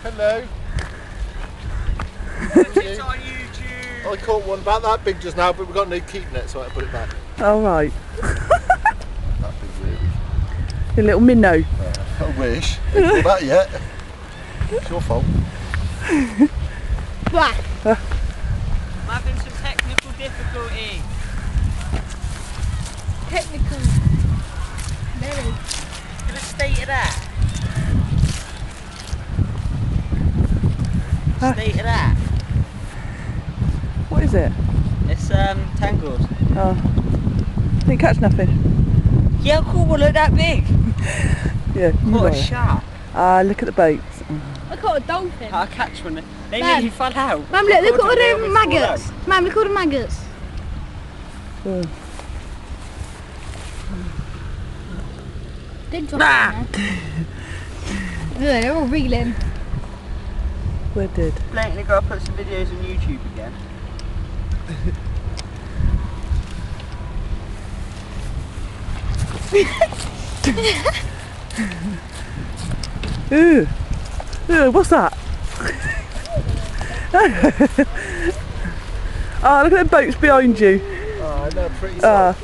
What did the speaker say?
Hello. It's on YouTube. I caught one about that big just now, but we've got no keeping it, so I had to put it back. Oh right. That big really. A little minnow. I wish. I ain't caught that yet. It's your fault. I'm having some technical difficulty. Technical. Very. For the state of that. State of that. What is it? It's tangled. Oh. Didn't catch nothing. Yeah, cool. Well, look that big. Yeah. Caught a shark. Ah, look at the boats. I caught a dolphin. I catch one. They Mum. nearly fell out. Mum, look at all the maggots. Mum, look at all the maggots. Oh. Did drop them there. They're all reeling. Where did? Blatantly gotta put some videos on YouTube again. Ooh. Ooh, what's that? Ah, look at the boats behind you. Oh, I know, pretty Ah. soft.